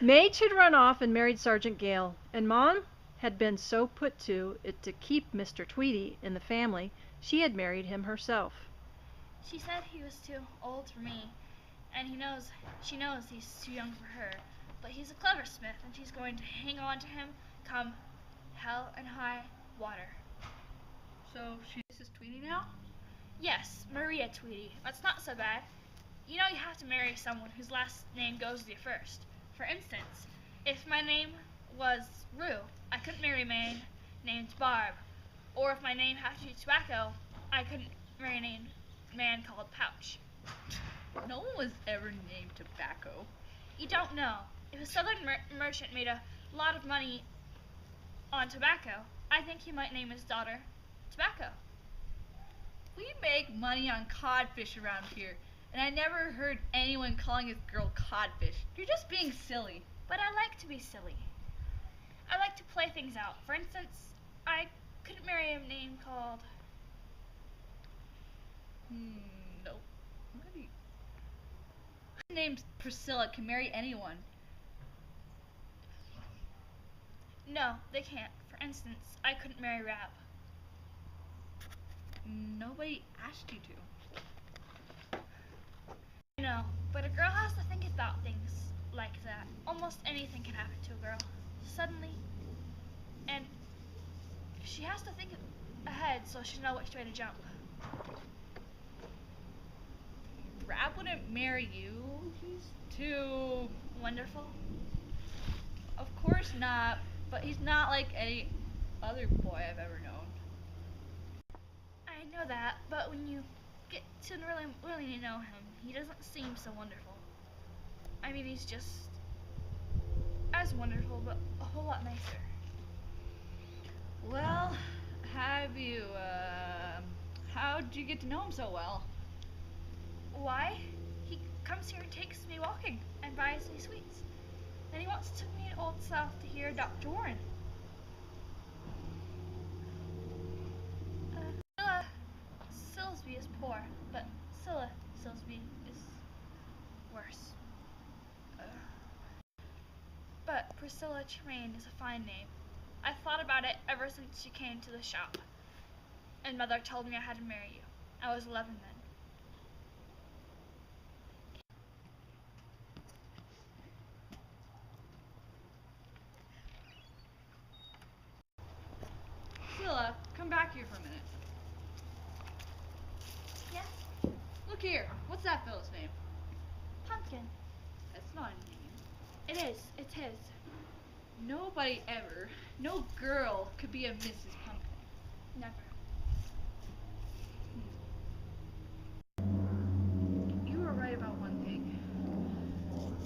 Madge had run off and married Sergeant Gale, and Mom had been so put to it to keep Mr. Tweedy in the family, she had married him herself. She said he was too old for me, and she knows he's too young for her. But he's a clever smith, and she's going to hang on to him come hell and high water. So she's Mrs. Tweedy now? Yes, Maria Tweedy. That's not so bad. You know you have to marry someone whose last name goes with your first. For instance, if my name was Rue, I couldn't marry a man named Barb. Or if my name had to be Tobacco, I couldn't marry a man called Pouch. No one was ever named Tobacco. You don't know. If a southern merchant made a lot of money on tobacco, I think he might name his daughter Tobacco. We make money on codfish around here, and I never heard anyone calling his girl codfish. You're just being silly. But I like to be silly. I like to play things out. For instance, I couldn't marry a name called... Nope. Maybe. Named Priscilla can marry anyone. No, they can't. For instance, I couldn't marry Rab. Nobody asked you to. I know, but a girl has to think about things like that. Almost anything can happen to a girl. Suddenly. And she has to think ahead so she'll know which way to jump. Rab wouldn't marry you. He's too wonderful. Of course not, but he's not like any other boy I've ever known. I know that, but when you get to really know him, he doesn't seem so wonderful. I mean, he's just as wonderful, but a whole lot nicer. Well, how'd you get to know him so well? Why? He comes here and takes me walking and buys me sweets. Then he wants to take me to Old South to hear Dr. Warren. Priscilla Silsby is poor, but Priscilla Silsby is worse. But Priscilla Tremain is a fine name. I've thought about it ever since you came to the shop, and Mother told me I had to marry you. I was 11 then. Priscilla, come back here for a minute. Yes? Look here. What's that fellow's name? Pumpkin. That's not a name. It is. It's his. Nobody ever, no girl could be a Mrs. Pumpkin. Never. You were right about one thing.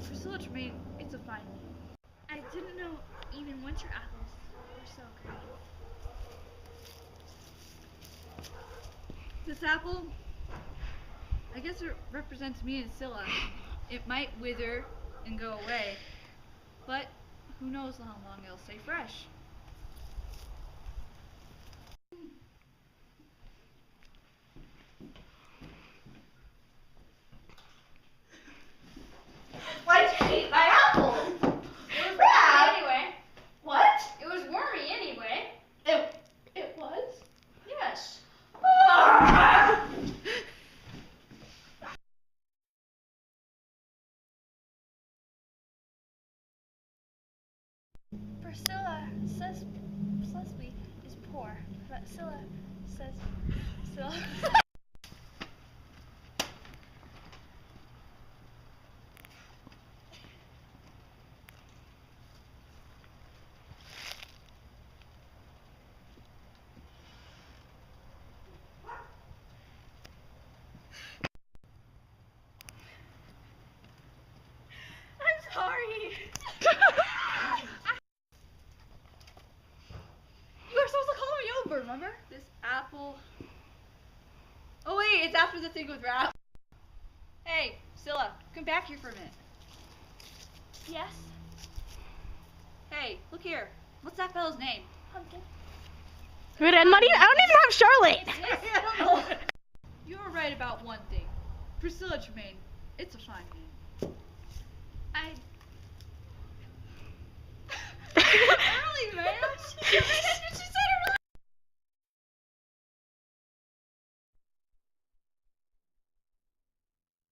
Priscilla Tremain, it's a fine name. I didn't know even winter apples were so green. This apple, I guess it represents me and Scylla. It might wither and go away, but who knows how long it'll stay fresh. Why'd you eat my apple? Rab! Anyway. What? It was wormy anyway. It was? Yes. Priscilla says Slesby is poor, but Scylla says Scylla. I'm sorry. You were supposed to call me over, remember? This apple. Oh wait, it's after the thing with Rab. Hey, Scylla, come back here for a minute. Yes, Hey, look here. What's that fellow's name? Pumpkin. Wait, I don't even have Charlotte. You were right about one thing. Priscilla Tremain, it's a fine name. You're